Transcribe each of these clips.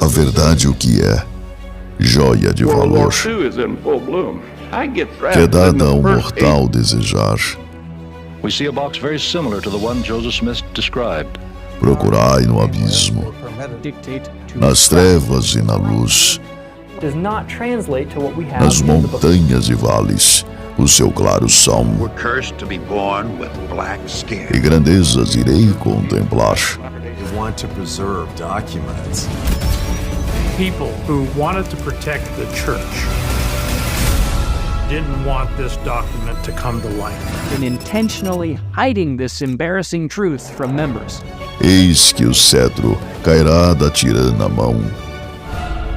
A verdade o que é joia de valor, que é dada ao mortal desejar. We see a box very similar to the one Joseph Smith described. Procurai no abismo, nas trevas e na luz, nas montanhas e vales, o seu claro som, e grandezas irei contemplar. People who wanted to protect the church didn't want this document to come to light. In intentionally hiding this embarrassing truth from members. Eis que o cetro cairá da tirana mão.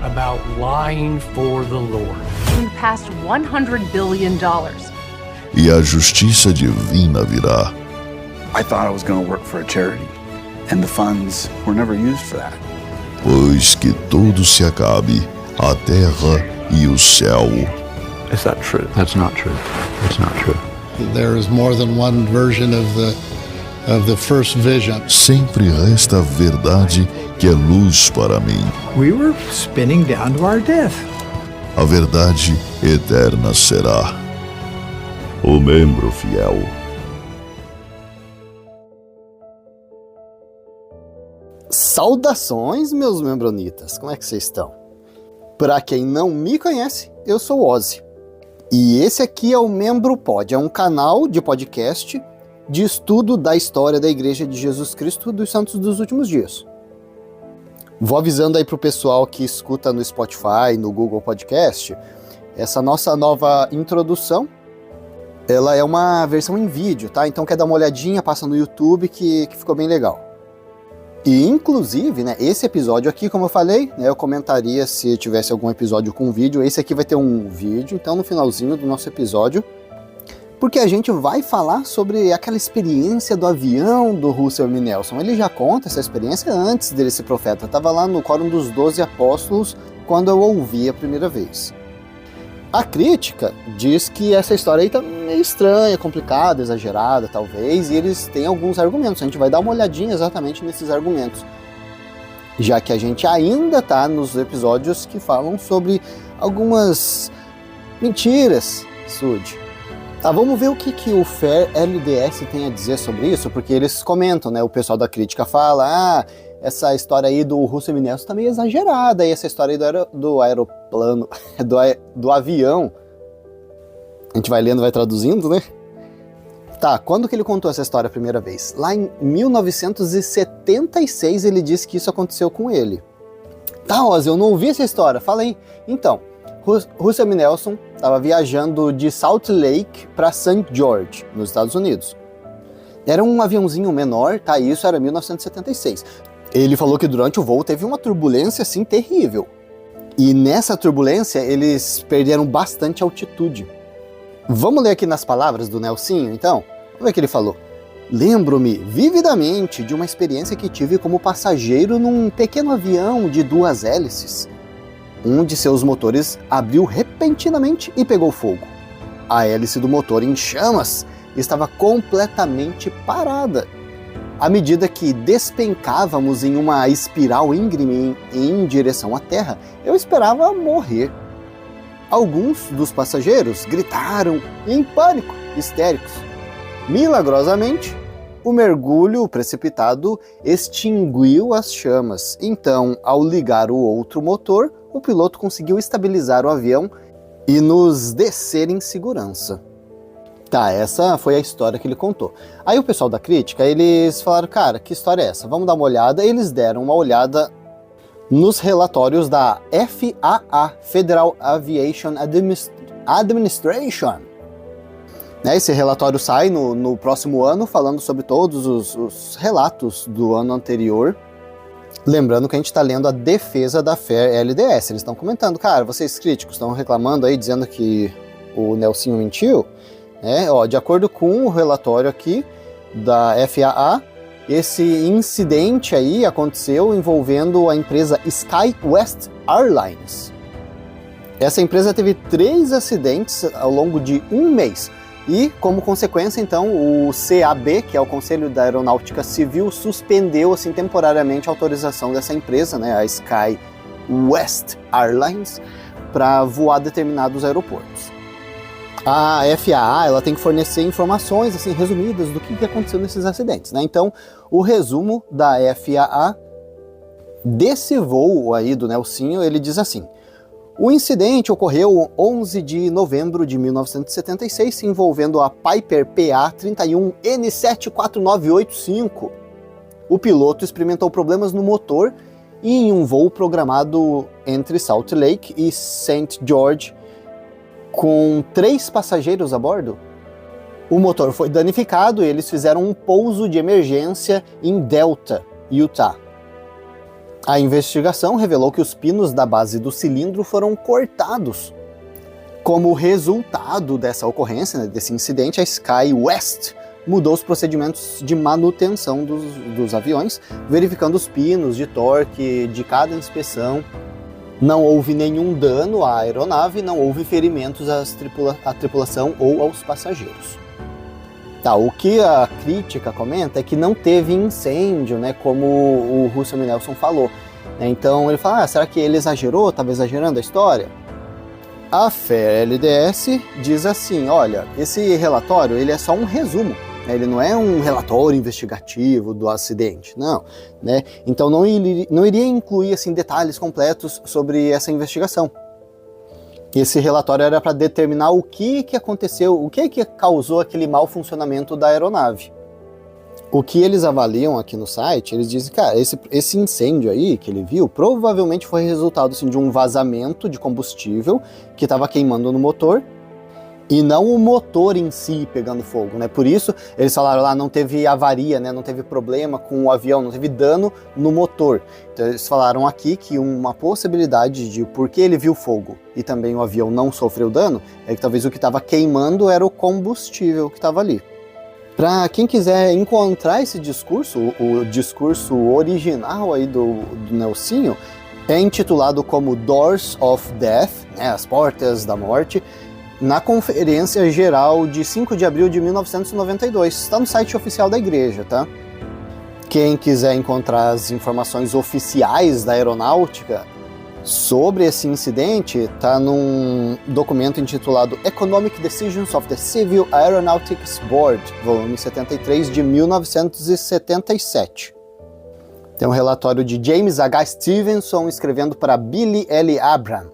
About lying for the Lord. We passed $100 billion. E a justiça divina virá. I thought I was going to work for a charity, and the funds were never used for that. Pois que tudo se acabe, a terra e o céu. Is that true? That's not true. It's not true. There is more than one version of the first vision. Sempre resta a verdade que é luz para mim. We were spinning down to our death. A verdade eterna será. O membro fiel. Saudações, meus membronitas. Como é que vocês estão? Para quem não me conhece, eu sou o Ozzy. E esse aqui é o Membro Pod, é um canal de podcast de estudo da história da Igreja de Jesus Cristo dos Santos dos Últimos Dias. Vou avisando aí pro pessoal que escuta no Spotify, no Google Podcast, essa nossa nova introdução, ela é uma versão em vídeo, tá? Então quer dar uma olhadinha, passa no YouTube que ficou bem legal. E inclusive, né, esse episódio aqui, como eu falei, né, eu comentaria se tivesse algum episódio com vídeo. Esse aqui vai ter um vídeo, então no finalzinho do nosso episódio, porque a gente vai falar sobre aquela experiência do avião do Russell M. Nelson. Ele já conta essa experiência antes dele ser profeta. Estava lá no Quórum dos 12 Apóstolos quando eu ouvi a primeira vez. A crítica diz que essa história aí tá meio estranha, complicada, exagerada, talvez, e eles têm alguns argumentos. A gente vai dar uma olhadinha exatamente nesses argumentos, já que a gente ainda tá nos episódios que falam sobre algumas mentiras, Sud. Tá, vamos ver o que o Fair LDS tem a dizer sobre isso, porque eles comentam, né? O pessoal da crítica fala, essa história aí do Russell M. Nelson tá meio exagerada, e essa história aí do aeroplano, do avião, a gente vai lendo, vai traduzindo, né? Tá, quando que ele contou essa história a primeira vez? Lá em 1976 ele disse que isso aconteceu com ele. Tá, Ozzy, eu não ouvi essa história, fala aí. Então, Russell M. Nelson estava viajando de Salt Lake para St. George, nos Estados Unidos. Era um aviãozinho menor, tá? Isso era 1976. Ele falou que durante o voo teve uma turbulência assim terrível. E nessa turbulência eles perderam bastante altitude. Vamos ler aqui nas palavras do Nelsinho, então? Vamos ver o que ele falou. Lembro-me vividamente de uma experiência que tive como passageiro num pequeno avião de 2 hélices. Um de seus motores abriu repentinamente e pegou fogo. A hélice do motor em chamas estava completamente parada. À medida que despencávamos em uma espiral íngreme em direção à terra, eu esperava morrer. Alguns dos passageiros gritaram em pânico, histéricos. Milagrosamente, o mergulho precipitado extinguiu as chamas. Então, ao ligar o outro motor, o piloto conseguiu estabilizar o avião e nos descer em segurança. Tá, essa foi a história que ele contou. Aí o pessoal da crítica, eles falaram, cara, que história é essa? Vamos dar uma olhada. Eles deram uma olhada nos relatórios da FAA, Federal Aviation Administration. Esse relatório sai no próximo ano, falando sobre todos os relatos do ano anterior. Lembrando que a gente está lendo a defesa da Fair LDS. Eles estão comentando, cara, vocês críticos estão reclamando aí, dizendo que o Nelsinho mentiu. De acordo com o relatório aqui da FAA, esse incidente aí aconteceu envolvendo a empresa SkyWest Airlines. Essa empresa teve 3 acidentes ao longo de um mês. E, como consequência, então, o CAB, que é o Conselho da Aeronáutica Civil, suspendeu assim, temporariamente a autorização dessa empresa, né, a Sky West Airlines, para voar determinados aeroportos. A FAA ela tem que fornecer informações assim, resumidas do que aconteceu nesses acidentes, né? Então, o resumo da FAA desse voo aí do Nelsinho, ele diz assim: o incidente ocorreu 11 de novembro de 1976, envolvendo a Piper PA-31N74985. O piloto experimentou problemas no motor e em um voo programado entre Salt Lake e St. George, com 3 passageiros a bordo, o motor foi danificado e eles fizeram um pouso de emergência em Delta, Utah. A investigação revelou que os pinos da base do cilindro foram cortados. Como resultado dessa ocorrência, né, desse incidente, a Sky West mudou os procedimentos de manutenção dos aviões, verificando os pinos de torque de cada inspeção. Não houve nenhum dano à aeronave, não houve ferimentos à tripulação ou aos passageiros. Tá, o que a crítica comenta é que não teve incêndio, né, como o Russell M. Nelson falou. Então ele fala, será que ele exagerou? Estava exagerando a história? A FAIR-LDS diz assim, olha, esse relatório ele é só um resumo. Ele não é um relatório investigativo do acidente, não, né? Então não iria incluir assim, detalhes completos sobre essa investigação. Esse relatório era para determinar o que aconteceu, o que causou aquele mau funcionamento da aeronave. O que eles avaliam aqui no site, eles dizem, cara, esse incêndio aí que ele viu, provavelmente foi resultado assim, de um vazamento de combustível que estava queimando no motor, e não o motor em si pegando fogo, né? Por isso, eles falaram lá, não teve avaria, né? Não teve problema com o avião, não teve dano no motor. Então eles falaram aqui que uma possibilidade de por que ele viu fogo e também o avião não sofreu dano, é que talvez o que estava queimando era o combustível que estava ali. Para quem quiser encontrar esse discurso, o discurso original aí do Nelsinho, é intitulado como Doors of Death, né? As Portas da Morte, na Conferência Geral de 5 de abril de 1992. Está no site oficial da igreja, tá? Quem quiser encontrar as informações oficiais da aeronáutica sobre esse incidente, está num documento intitulado Economic Decisions of the Civil Aeronautics Board, volume 73 de 1977. Tem um relatório de James H. Stevenson escrevendo para Billy L. Abraham.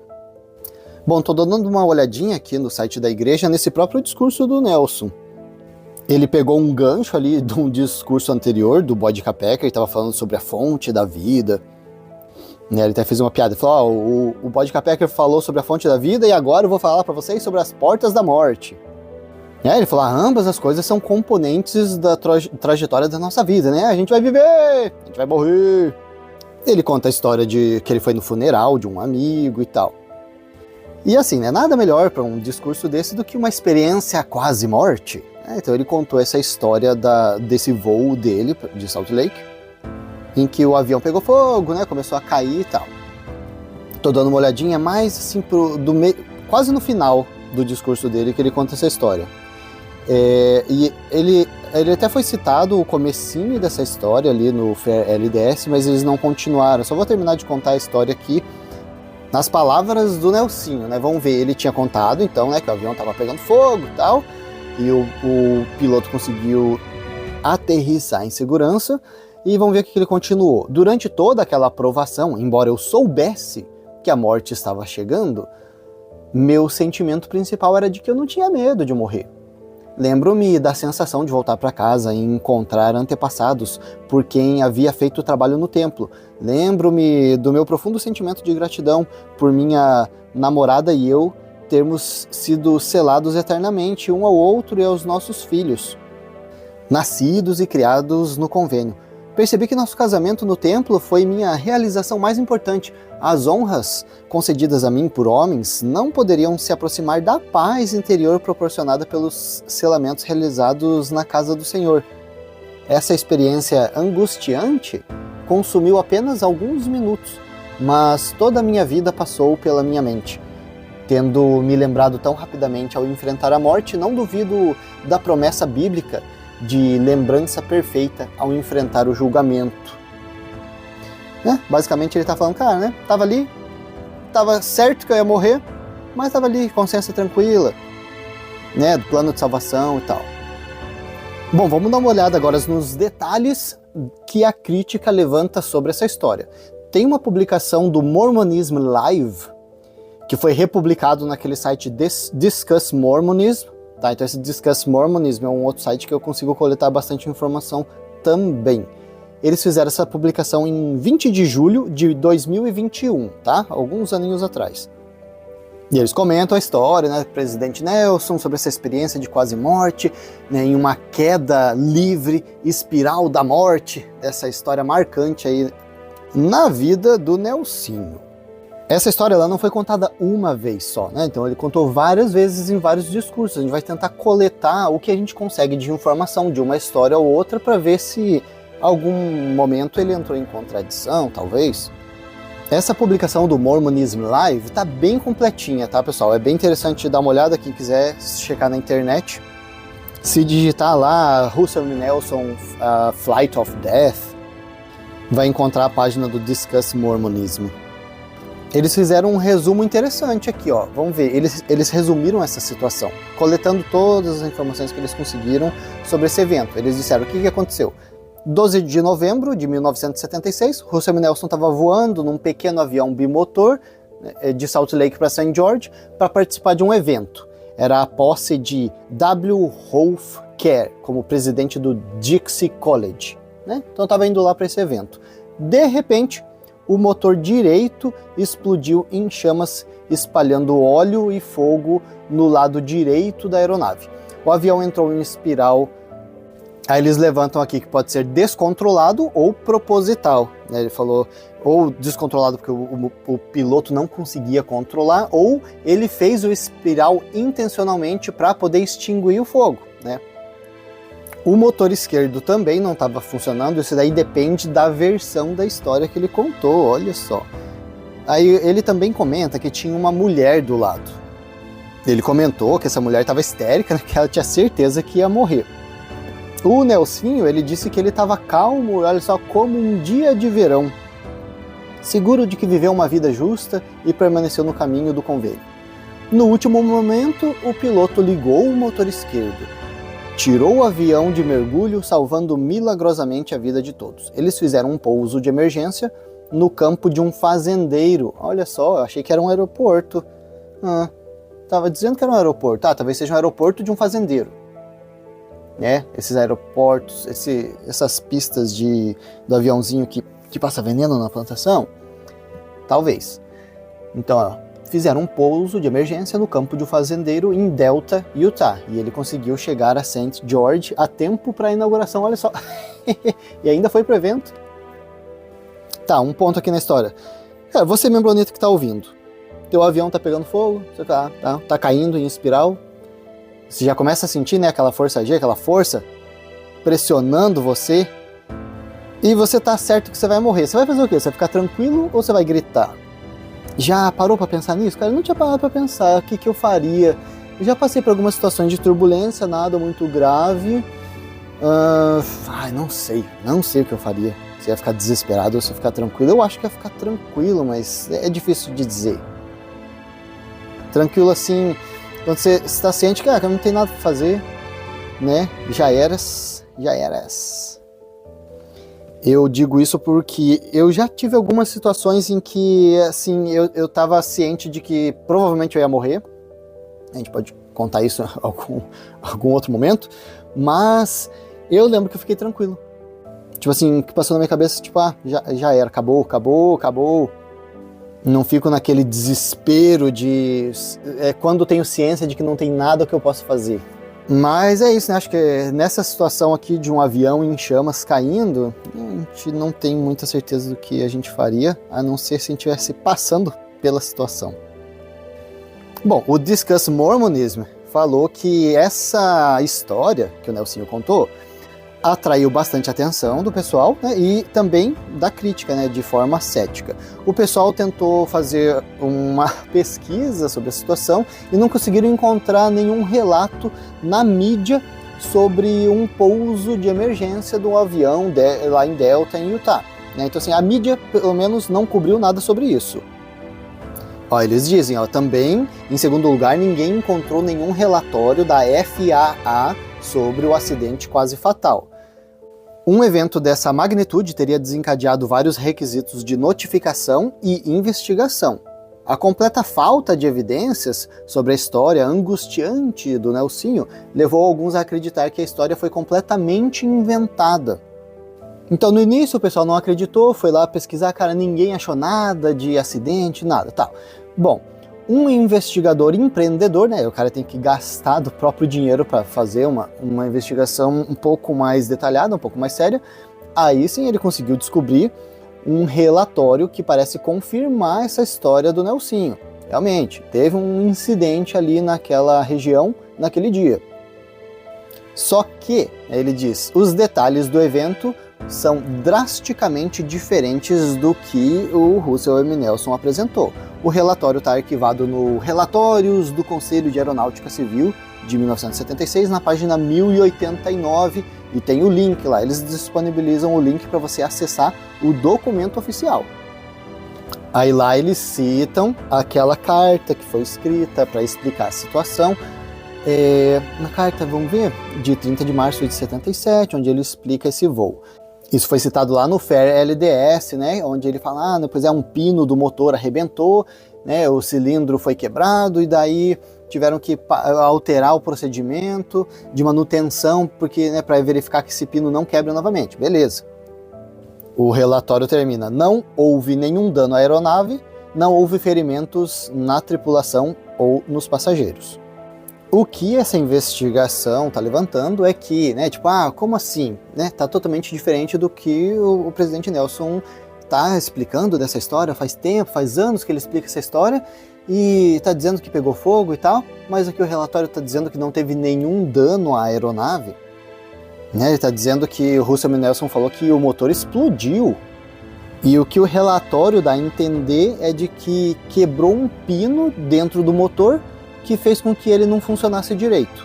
Bom, tô dando uma olhadinha aqui no site da igreja nesse próprio discurso do Nelson. Ele pegou um gancho ali de um discurso anterior do Bodka Packer, ele estava falando sobre a fonte da vida. Ele até fez uma piada, ele falou, o Bodka Packer falou sobre a fonte da vida e agora eu vou falar para vocês sobre as portas da morte. Ele falou, ambas as coisas são componentes da trajetória da nossa vida, né? A gente vai viver, a gente vai morrer. Ele conta a história de que ele foi no funeral de um amigo e tal. E assim, né, nada melhor para um discurso desse do que uma experiência quase morte. Então ele contou essa história desse voo dele de Salt Lake, em que o avião pegou fogo, né, começou a cair e tal. Tô dando uma olhadinha mais assim, quase no final do discurso dele que ele conta essa história. E ele até foi citado o comecinho dessa história ali no FAIR-LDS, mas eles não continuaram. Só vou terminar de contar a história aqui nas palavras do Nelsinho, né? Vamos ver, ele tinha contado então, né, que o avião estava pegando fogo e tal, e o piloto conseguiu aterrissar em segurança, e vamos ver o que ele continuou. Durante toda aquela aprovação, embora eu soubesse que a morte estava chegando, meu sentimento principal era de que eu não tinha medo de morrer. Lembro-me da sensação de voltar para casa e encontrar antepassados por quem havia feito o trabalho no templo. Lembro-me do meu profundo sentimento de gratidão por minha namorada e eu termos sido selados eternamente um ao outro e aos nossos filhos, nascidos e criados no convênio. Percebi que nosso casamento no templo foi minha realização mais importante. As honras concedidas a mim por homens não poderiam se aproximar da paz interior proporcionada pelos selamentos realizados na casa do Senhor. Essa experiência angustiante consumiu apenas alguns minutos, mas toda a minha vida passou pela minha mente. tendo me lembrado tão rapidamente ao enfrentar a morte, não duvido da promessa bíblica de lembrança perfeita ao enfrentar o julgamento. Né? Basicamente ele tá falando, cara, né? Tava ali, tava certo que eu ia morrer, mas tava ali, consciência tranquila, né? Do plano de salvação e tal. Bom, vamos dar uma olhada agora nos detalhes que a crítica levanta sobre essa história. Tem uma publicação do Mormonism Live, que foi republicado naquele site Discuss Mormonism, tá? Então esse Discuss Mormonism é um outro site que eu consigo coletar bastante informação também. Eles fizeram essa publicação em 20 de julho de 2021, tá? Alguns aninhos atrás. E eles comentam a história, né, do presidente Nelson, sobre essa experiência de quase morte, né, em uma queda livre, espiral da morte, essa história marcante aí na vida do Nelsinho. Essa história ela não foi contada uma vez só, né? Então ele contou várias vezes em vários discursos. A gente vai tentar coletar o que a gente consegue de informação de uma história ou outra para ver se algum momento ele entrou em contradição, talvez. Essa publicação do Mormonism Live tá bem completinha, tá, pessoal? É bem interessante dar uma olhada, quem quiser checar na internet. Se digitar lá Russell M. Nelson Flight of Death, vai encontrar a página do Discuss Mormonism. Eles fizeram um resumo interessante aqui, ó. Vamos ver, eles resumiram essa situação, coletando todas as informações que eles conseguiram sobre esse evento. Eles disseram o que aconteceu. 12 de novembro de 1976, Russell M. Nelson estava voando num pequeno avião bimotor de Salt Lake para St. George para participar de um evento. Era a posse de W. Rolfe Kerr como presidente do Dixie College, né? Então estava indo lá para esse evento. De repente, o motor direito explodiu em chamas, espalhando óleo e fogo no lado direito da aeronave. O avião entrou em espiral. Aí eles levantam aqui que pode ser descontrolado ou proposital, né? Ele falou ou descontrolado porque o piloto não conseguia controlar, ou ele fez o espiral intencionalmente para poder extinguir o fogo, né? O motor esquerdo também não estava funcionando, isso daí depende da versão da história que ele contou, olha só. Aí ele também comenta que tinha uma mulher do lado. Ele comentou que essa mulher estava histérica, né? Que ela tinha certeza que ia morrer. O Nelsinho, ele disse que ele estava calmo, olha só, como um dia de verão, seguro de que viveu uma vida justa e permaneceu no caminho do convênio. No último momento, o piloto ligou o motor esquerdo, tirou o avião de mergulho, salvando milagrosamente a vida de todos. Eles fizeram um pouso de emergência no campo de um fazendeiro. Olha só, eu achei que era um aeroporto. Tava dizendo que era um aeroporto. Talvez seja um aeroporto de um fazendeiro. Né? Esses aeroportos, essas pistas do aviãozinho que passa veneno na plantação, talvez. Então, ó, fizeram um pouso de emergência no campo de um fazendeiro em Delta, Utah, e ele conseguiu chegar a St. George a tempo para a inauguração, olha só. E ainda foi pro evento. Tá, um ponto aqui na história. Cara, você, membro bonito que tá ouvindo, teu avião tá pegando fogo, você tá caindo em espiral. Você já começa a sentir, né, aquela força G, aquela força pressionando você. E você tá certo que você vai morrer. Você vai fazer o quê? Você vai ficar tranquilo ou você vai gritar? Já parou pra pensar nisso? Cara, eu não tinha parado pra pensar o que eu faria. Eu já passei por algumas situações de turbulência, nada muito grave. Não sei o que eu faria. Se ia ficar desesperado ou se ia ficar tranquilo. Eu acho que ia ficar tranquilo, mas é difícil de dizer. Tranquilo assim... Quando você está ciente que não tem nada para fazer, né? Já eras. Eu digo isso porque eu já tive algumas situações em que, assim, eu estava ciente de que provavelmente eu ia morrer. A gente pode contar isso em algum outro momento. Mas eu lembro que eu fiquei tranquilo. Tipo assim, que passou na minha cabeça, tipo, já era, acabou. Não fico naquele desespero de... quando tenho ciência de que não tem nada que eu possa fazer. Mas é isso, né? Acho que nessa situação aqui de um avião em chamas caindo, a gente não tem muita certeza do que a gente faria, a não ser se a gente estivesse passando pela situação. Bom, o Discuss Mormonism falou que essa história que o Nelsinho contou atraiu bastante atenção do pessoal, né, e também da crítica, né, de forma cética. O pessoal tentou fazer uma pesquisa sobre a situação e não conseguiram encontrar nenhum relato na mídia sobre um pouso de emergência do avião lá em Delta, em Utah. Né? Então, assim, a mídia, pelo menos, não cobriu nada sobre isso. Ó, eles dizem, ó, também, em segundo lugar, ninguém encontrou nenhum relatório da FAA sobre o acidente quase fatal. Um evento dessa magnitude teria desencadeado vários requisitos de notificação e investigação. A completa falta de evidências sobre a história angustiante do Nelsinho levou alguns a acreditar que a história foi completamente inventada. Então, no início, o pessoal não acreditou, foi lá pesquisar, cara, ninguém achou nada de acidente, nada, tal. Bom, um investigador empreendedor, né, o cara tem que gastar do próprio dinheiro para fazer uma investigação um pouco mais detalhada, um pouco mais séria, aí sim ele conseguiu descobrir um relatório que parece confirmar essa história do Nelsinho. Realmente, teve um incidente ali naquela região, naquele dia. Só que, ele diz, os detalhes do evento são drasticamente diferentes do que o Russell M. Nelson apresentou. O relatório está arquivado no Relatórios do Conselho de Aeronáutica Civil de 1976, na página 1089, e tem o link lá. Eles disponibilizam o link para você acessar o documento oficial. Aí lá eles citam aquela carta que foi escrita para explicar a situação. Na carta, vamos ver, de 30 de março de 77, onde ele explica esse voo. Isso foi citado lá no FAIR LDS, né, onde ele fala, depois um pino do motor arrebentou, né, o cilindro foi quebrado e daí tiveram que alterar o procedimento de manutenção, porque, né, para verificar que esse pino não quebra novamente. Beleza. O relatório termina, não houve nenhum dano à aeronave, não houve ferimentos na tripulação ou nos passageiros. O que essa investigação está levantando é que, né, tipo, como assim? Né, tá totalmente diferente do que o presidente Nelson está explicando dessa história. Faz tempo, faz anos que ele explica essa história e está dizendo que pegou fogo e tal, mas aqui o relatório está dizendo que não teve nenhum dano à aeronave. Né, ele está dizendo que o Russell M. Nelson falou que o motor explodiu. E o que o relatório dá a entender é de que quebrou um pino dentro do motor que fez com que ele não funcionasse direito.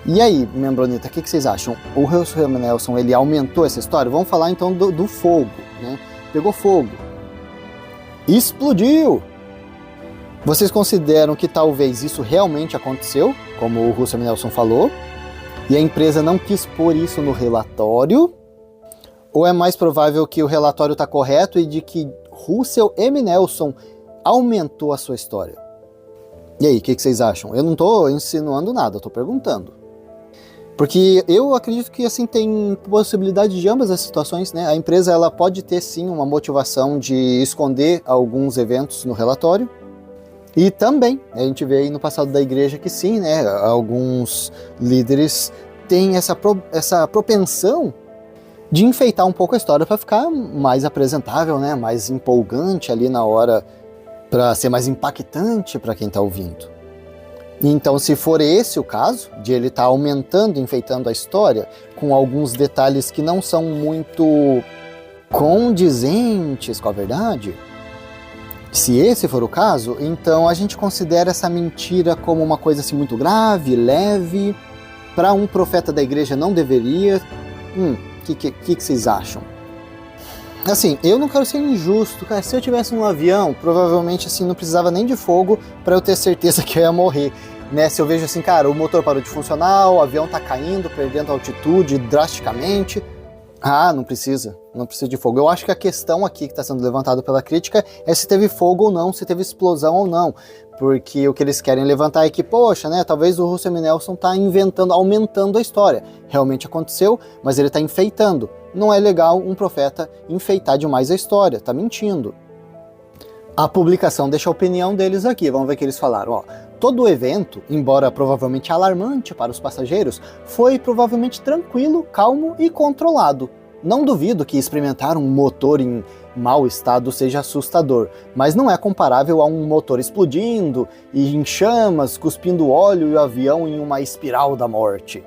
E aí, membronita, o que vocês acham? O Russell M. Nelson, ele aumentou essa história? Vamos falar então do fogo, né? Pegou fogo. Explodiu! Vocês consideram que talvez isso realmente aconteceu, como o Russell M. Nelson falou, e a empresa não quis pôr isso no relatório? Ou é mais provável que o relatório está correto e de que Russell M. Nelson aumentou a sua história? E aí, o que vocês acham? Eu não estou insinuando nada, eu estou perguntando. Porque eu acredito que assim tem possibilidade de ambas as situações, né? A empresa ela pode ter sim uma motivação de esconder alguns eventos no relatório. E também, a gente vê aí no passado da igreja que sim, né? Alguns líderes têm essa propensão de enfeitar um pouco a história para ficar mais apresentável, né? Mais empolgante ali na hora, para ser mais impactante para quem está ouvindo. Então, se for esse o caso, de ele estar aumentando, enfeitando a história, com alguns detalhes que não são muito condizentes com a verdade, se esse for o caso, então a gente considera essa mentira como uma coisa assim muito grave, leve, para um profeta da igreja não deveria. Que vocês acham? Assim, eu não quero ser injusto, cara. Se eu tivesse um avião, provavelmente assim não precisava nem de fogo para eu ter certeza que eu ia morrer, né? Se eu vejo assim, cara, o motor parou de funcionar, o avião tá caindo, perdendo altitude drasticamente, não precisa de fogo. Eu acho que a questão aqui que está sendo levantada pela crítica é se teve fogo ou não, se teve explosão ou não, porque o que eles querem levantar é que, poxa, né, talvez o Russell M. Nelson tá aumentando a história. Realmente aconteceu, mas ele tá enfeitando. Não é legal um profeta enfeitar demais a história, tá mentindo. A publicação deixa a opinião deles aqui, vamos ver o que eles falaram. Todo o evento, embora provavelmente alarmante para os passageiros, foi provavelmente tranquilo, calmo e controlado. Não duvido que experimentar um motor em mau estado seja assustador, mas não é comparável a um motor explodindo e em chamas, cuspindo óleo e o avião em uma espiral da morte.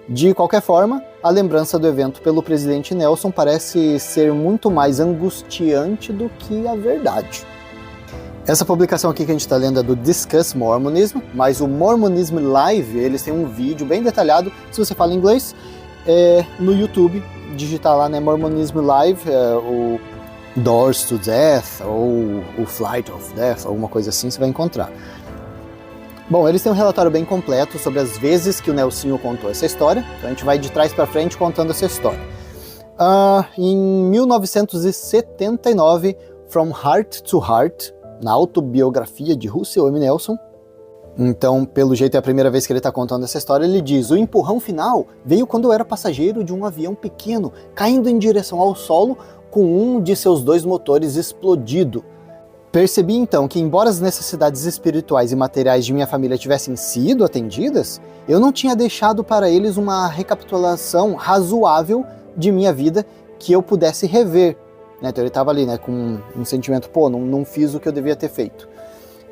De qualquer forma, a lembrança do evento pelo presidente Nelson parece ser muito mais angustiante do que a verdade. Essa publicação aqui que a gente está lendo é do Discuss Mormonism, mas o Mormonism Live, eles têm um vídeo bem detalhado, se você fala inglês, no YouTube, digitar lá, né, Mormonism Live, o Doors to Death, ou o Flight of Death, alguma coisa assim, você vai encontrar. Bom, eles têm um relatório bem completo sobre as vezes que o Nelsinho contou essa história, então a gente vai de trás para frente contando essa história. Em 1979, From Heart to Heart, na autobiografia de Russell M. Nelson, então, pelo jeito é a primeira vez que ele está contando essa história, ele diz: o empurrão final veio quando eu era passageiro de um avião pequeno, caindo em direção ao solo com um de seus 2 motores explodido. Percebi então que, embora as necessidades espirituais e materiais de minha família tivessem sido atendidas, eu não tinha deixado para eles uma recapitulação razoável de minha vida que eu pudesse rever. Então ele estava ali, né, com um sentimento, não fiz o que eu devia ter feito.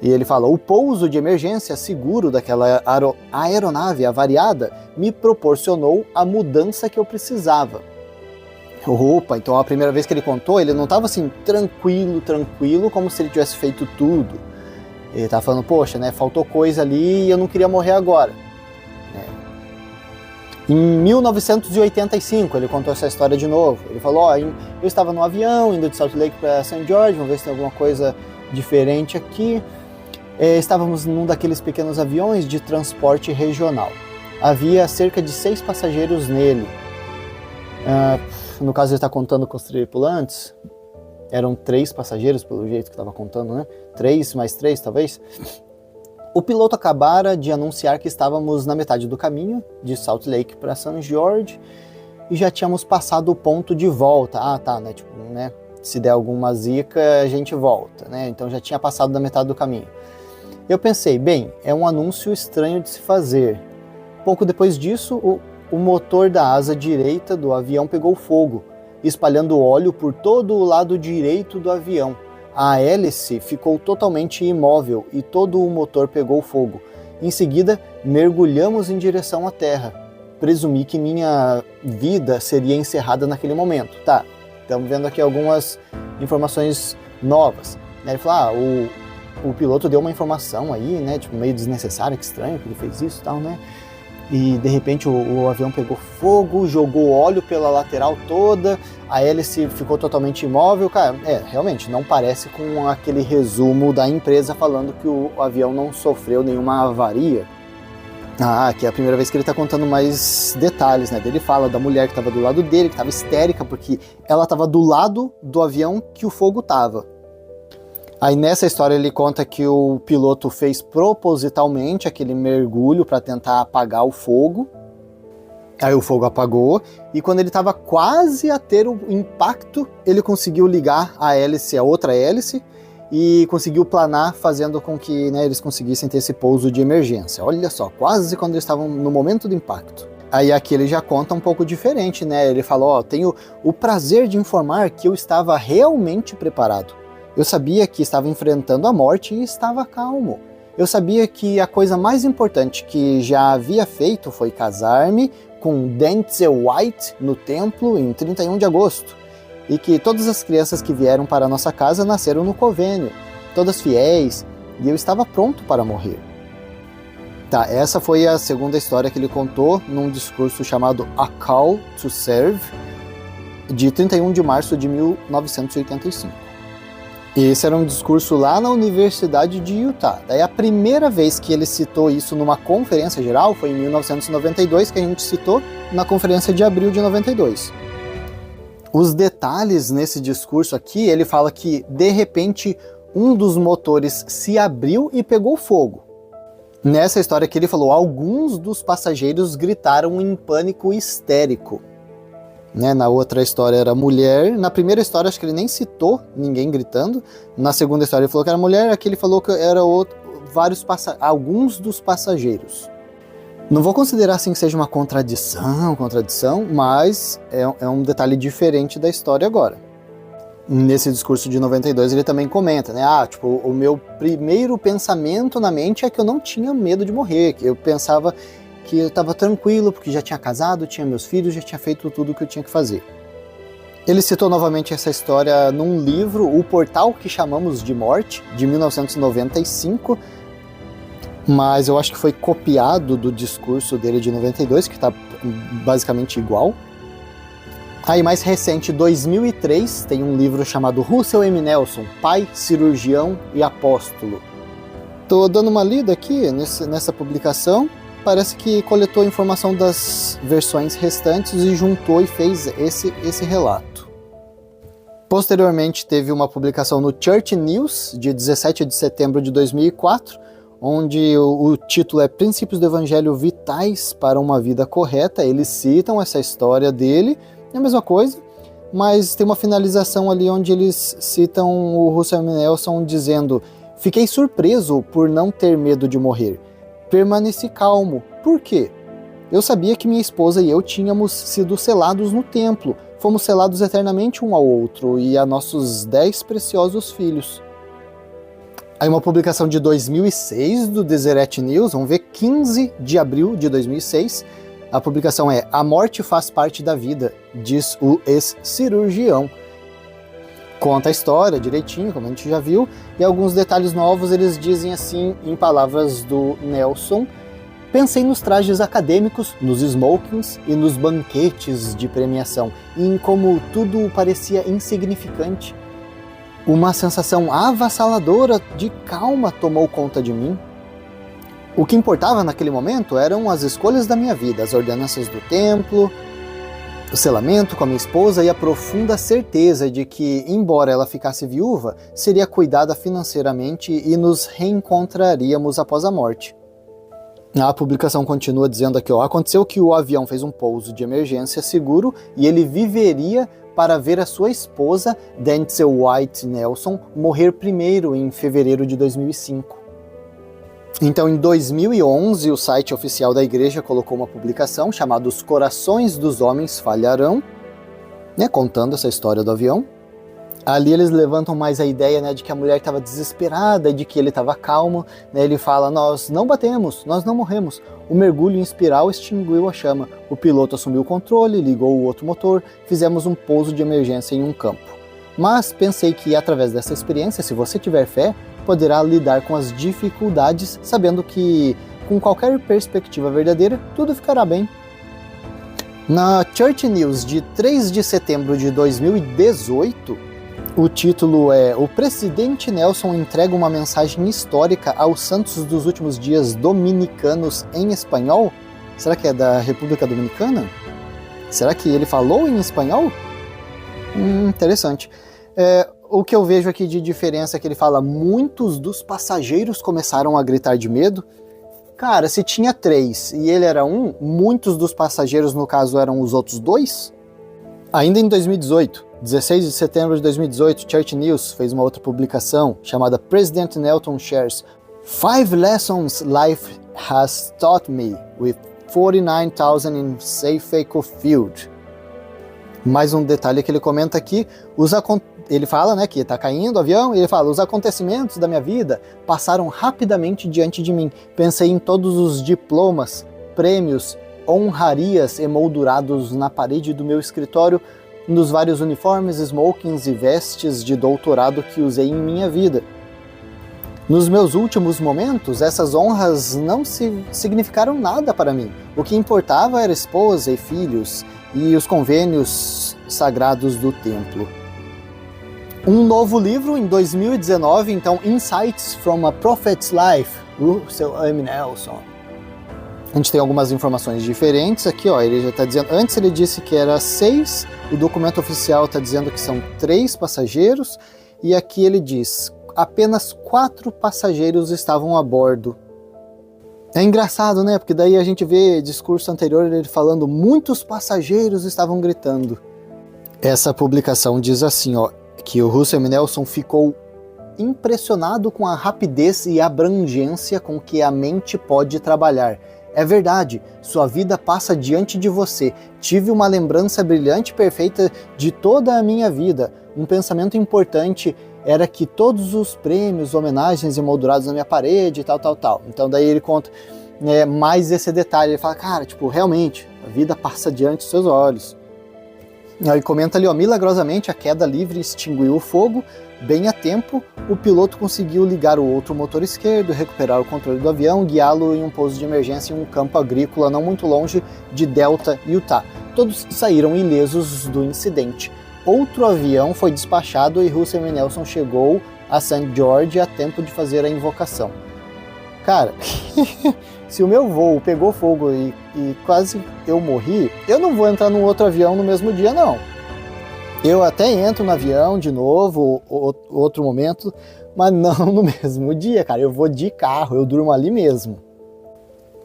E ele fala: o pouso de emergência seguro daquela aeronave avariada me proporcionou a mudança que eu precisava. Opa, então a primeira vez que ele contou, ele não estava assim tranquilo, como se ele tivesse feito tudo. Ele estava falando, poxa, né, faltou coisa ali e eu não queria morrer agora. Em 1985, ele contou essa história de novo. Ele falou, eu estava no avião, indo de Salt Lake para St. George, vamos ver se tem alguma coisa diferente aqui. Estávamos num daqueles pequenos aviões de transporte regional. Havia cerca de 6 passageiros nele. No caso, ele está contando com os tripulantes. Eram 3 passageiros, pelo jeito que estava contando, né? 3 mais 3, talvez. O piloto acabara de anunciar que estávamos na metade do caminho, de Salt Lake para St. George, e já tínhamos passado o ponto de volta. Se der alguma zica, a gente volta, né? Então já tinha passado da metade do caminho. Eu pensei, bem, é um anúncio estranho de se fazer. Pouco depois disso, o motor da asa direita do avião pegou fogo, espalhando óleo por todo o lado direito do avião. A hélice ficou totalmente imóvel e todo o motor pegou fogo. Em seguida, mergulhamos em direção à terra. Presumi que minha vida seria encerrada naquele momento. Tá, estamos vendo aqui algumas informações novas. Ele falou, o piloto deu uma informação aí, né, tipo, meio desnecessária, que estranho que ele fez isso e tal, né? E de repente o avião pegou fogo, jogou óleo pela lateral toda, a hélice ficou totalmente imóvel. Cara, realmente não parece com aquele resumo da empresa falando que o avião não sofreu nenhuma avaria. Que é a primeira vez que ele está contando mais detalhes, né? Ele fala da mulher que estava do lado dele, que estava histérica porque ela estava do lado do avião que o fogo estava. Aí nessa história ele conta que o piloto fez propositalmente aquele mergulho para tentar apagar o fogo. Aí o fogo apagou e quando ele estava quase a ter o impacto, ele conseguiu ligar a outra hélice, e conseguiu planar, fazendo com que, né, eles conseguissem ter esse pouso de emergência. Olha só, quase quando eles estavam no momento do impacto. Aí aqui ele já conta um pouco diferente, né? Ele falou, tenho o prazer de informar que eu estava realmente preparado. Eu sabia que estava enfrentando a morte e estava calmo. Eu sabia que a coisa mais importante que já havia feito foi casar-me com Denzel White no templo em 31 de agosto. E que todas as crianças que vieram para a nossa casa nasceram no convênio, todas fiéis, e eu estava pronto para morrer. Tá, essa foi a segunda história que ele contou num discurso chamado A Call to Serve, de 31 de março de 1985. Esse era um discurso lá na Universidade de Utah. Daí a primeira vez que ele citou isso numa conferência geral foi em 1992, que a gente citou na conferência de abril de 92. Os detalhes nesse discurso aqui, ele fala que, de repente, um dos motores se abriu e pegou fogo. Nessa história aqui ele falou, alguns dos passageiros gritaram em pânico histérico. Né? Na outra história era mulher, na primeira história acho que ele nem citou ninguém gritando, na segunda história ele falou que era mulher, aqui ele falou que era alguns dos passageiros. Não vou considerar assim que seja uma contradição, mas é um detalhe diferente da história agora. Nesse discurso de 92 ele também comenta, né? O meu primeiro pensamento na mente é que eu não tinha medo de morrer, que eu pensava que eu estava tranquilo, porque já tinha casado, tinha meus filhos, já tinha feito tudo o que eu tinha que fazer. Ele citou novamente essa história num livro, O Portal que Chamamos de Morte, de 1995, mas eu acho que foi copiado do discurso dele de 92, que está basicamente igual. Aí mais recente, 2003, tem um livro chamado Russell M. Nelson, Pai, Cirurgião e Apóstolo. Tô dando uma lida aqui nessa publicação, parece que coletou a informação das versões restantes e juntou e fez esse relato. Posteriormente teve uma publicação no Church News, de 17 de setembro de 2004, onde o título é Princípios do Evangelho Vitais para uma Vida Correta. Eles citam essa história dele, é a mesma coisa, mas tem uma finalização ali onde eles citam o Russell M. Nelson dizendo: fiquei surpreso por não ter medo de morrer. Permaneci calmo. Por quê? Eu sabia que minha esposa e eu tínhamos sido selados no templo. Fomos selados eternamente um ao outro e a nossos 10 preciosos filhos. Aí uma publicação de 2006 do Deseret News, vamos ver, 15 de abril de 2006. A publicação é A Morte Faz Parte da Vida, diz o ex-cirurgião. Conta a história direitinho, como a gente já viu, e alguns detalhes novos. Eles dizem assim, em palavras do Nelson: pensei nos trajes acadêmicos, nos smokings e nos banquetes de premiação, e em como tudo parecia insignificante. Uma sensação avassaladora de calma tomou conta de mim. O que importava naquele momento eram as escolhas da minha vida, as ordenanças do templo, o selamento com a minha esposa e a profunda certeza de que, embora ela ficasse viúva, seria cuidada financeiramente e nos reencontraríamos após a morte. A publicação continua dizendo aqui, aconteceu que o avião fez um pouso de emergência seguro e ele viveria para ver a sua esposa, Denzel White Nelson, morrer primeiro em fevereiro de 2005. Então, em 2011, o site oficial da igreja colocou uma publicação chamada Os Corações dos Homens Falharão, contando essa história do avião. Ali eles levantam mais a ideia de que a mulher estava desesperada, de que ele estava calmo. Ele fala: nós não batemos, nós não morremos. O mergulho em espiral extinguiu a chama. O piloto assumiu o controle, ligou o outro motor, fizemos um pouso de emergência em um campo. Mas pensei que através dessa experiência, se você tiver fé, poderá lidar com as dificuldades, sabendo que com qualquer perspectiva verdadeira, tudo ficará bem. Na Church News de 3 de setembro de 2018, o título é O Presidente Nelson entrega uma mensagem histórica aos santos dos últimos dias dominicanos em espanhol. Será que é da República Dominicana? Será que ele falou em espanhol? Interessante. O que eu vejo aqui de diferença é que ele fala: muitos dos passageiros começaram a gritar de medo. Cara, se tinha 3 e ele era um, muitos dos passageiros, no caso, eram os outros 2? Ainda em 2018, 16 de setembro de 2018, Church News fez uma outra publicação chamada President Nelson Shares 5 Lessons Life Has Taught Me with 49,000 in Safeco Field. Mais um detalhe que ele comenta aqui, ele fala que está caindo o avião, e ele fala: os acontecimentos da minha vida passaram rapidamente diante de mim. Pensei em todos os diplomas, prêmios, honrarias emoldurados na parede do meu escritório, nos vários uniformes, smokings e vestes de doutorado que usei em minha vida. Nos meus últimos momentos, essas honras não significaram nada para mim. O que importava era esposa e filhos e os convênios sagrados do templo. Um novo livro em 2019, então, Insights from a Prophet's Life, Russell M. Nelson. A gente tem algumas informações diferentes aqui, ele já está dizendo, antes ele disse que era 6, o documento oficial está dizendo que são 3 passageiros, e aqui ele diz, apenas 4 passageiros estavam a bordo. É engraçado, porque daí a gente vê discurso anterior ele falando, muitos passageiros estavam gritando. Essa publicação diz assim, que o Russell M. Nelson ficou impressionado com a rapidez e abrangência com que a mente pode trabalhar. É verdade, sua vida passa diante de você. Tive uma lembrança brilhante e perfeita de toda a minha vida. Um pensamento importante era que todos os prêmios, homenagens emoldurados na minha parede e tal. Então daí ele conta, mais esse detalhe. Ele fala, cara, tipo, realmente, a vida passa diante dos seus olhos. Aí comenta ali, ó, milagrosamente a queda livre extinguiu o fogo. Bem a tempo, o piloto conseguiu ligar o outro motor esquerdo, recuperar o controle do avião, guiá-lo em um pouso de emergência em um campo agrícola não muito longe de Delta, Utah. Todos saíram ilesos do incidente. Outro avião foi despachado e Russell M. Nelson chegou a St. George a tempo de fazer a invocação. Cara, se o meu voo pegou fogo e quase eu morri, eu não vou entrar num outro avião no mesmo dia, não. Eu até entro no avião de novo, outro momento, mas não no mesmo dia, cara. Eu vou de carro, eu durmo ali mesmo.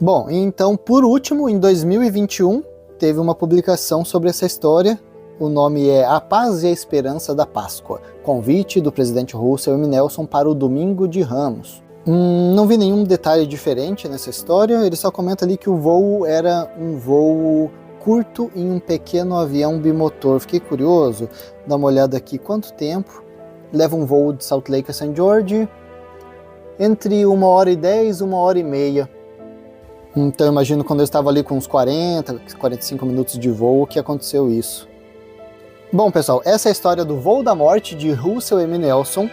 Bom, então, por último, em 2021, teve uma publicação sobre essa história. O nome é A Paz e a Esperança da Páscoa. Convite do presidente Russell M. Nelson para o Domingo de Ramos. Não vi nenhum detalhe diferente nessa história. Ele só comenta ali que o voo era um voo curto em um pequeno avião bimotor. Fiquei curioso, dá uma olhada aqui quanto tempo leva um voo de Salt Lake a St. George. Entre 1h10 e 1h30. Então imagino quando eu estava ali com uns 45 minutos de voo que aconteceu isso. Bom pessoal, essa é a história do voo da morte de Russell M. Nelson.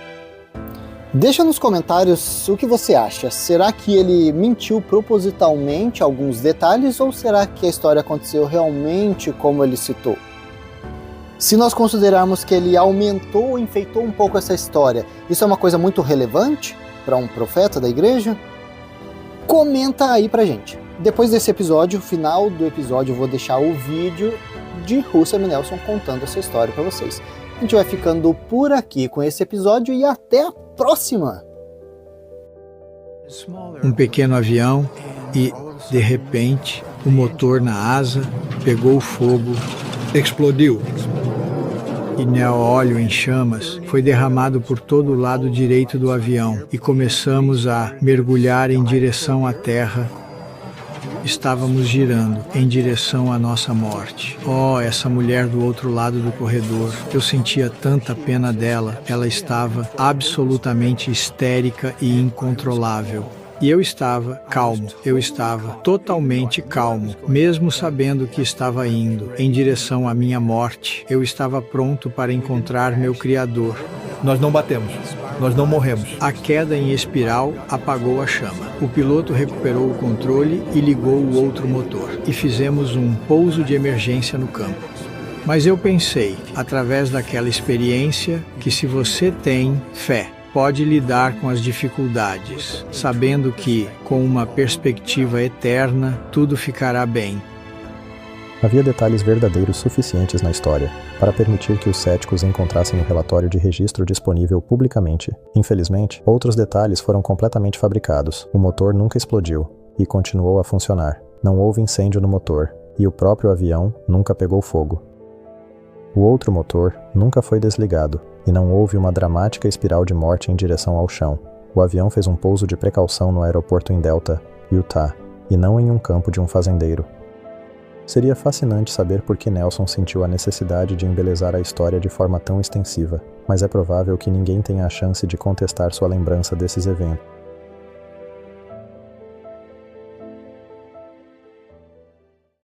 Deixa nos comentários o que você acha. Será que ele mentiu propositalmente alguns detalhes ou será que a história aconteceu realmente como ele citou? Se nós considerarmos que ele aumentou ou enfeitou um pouco essa história, isso é uma coisa muito relevante para um profeta da igreja? Comenta aí pra gente. Depois desse episódio, no final do episódio, eu vou deixar o vídeo de Russell M. Nelson contando essa história para vocês. A gente vai ficando por aqui com esse episódio e até a próxima! Um pequeno avião e, de repente, o motor na asa pegou fogo, explodiu. E óleo em chamas foi derramado por todo o lado direito do avião e começamos a mergulhar em direção à terra. Estávamos girando em direção à nossa morte. Oh, essa mulher do outro lado do corredor. Eu sentia tanta pena dela. Ela estava absolutamente histérica e incontrolável. E eu estava calmo, eu estava totalmente calmo, mesmo sabendo que estava indo em direção à minha morte. Eu estava pronto para encontrar meu Criador. Nós não batemos, nós não morremos. A queda em espiral apagou a chama. O piloto recuperou o controle e ligou o outro motor. E fizemos um pouso de emergência no campo. Mas eu pensei, através daquela experiência, que se você tem fé, pode lidar com as dificuldades, sabendo que, com uma perspectiva eterna, tudo ficará bem. Havia detalhes verdadeiros suficientes na história para permitir que os céticos encontrassem o relatório de registro disponível publicamente. Infelizmente, outros detalhes foram completamente fabricados. O motor nunca explodiu e continuou a funcionar. Não houve incêndio no motor e o próprio avião nunca pegou fogo. O outro motor nunca foi desligado e não houve uma dramática espiral de morte em direção ao chão. O avião fez um pouso de precaução no aeroporto em Delta, Utah, e não em um campo de um fazendeiro. Seria fascinante saber por que Nelson sentiu a necessidade de embelezar a história de forma tão extensiva, mas é provável que ninguém tenha a chance de contestar sua lembrança desses eventos.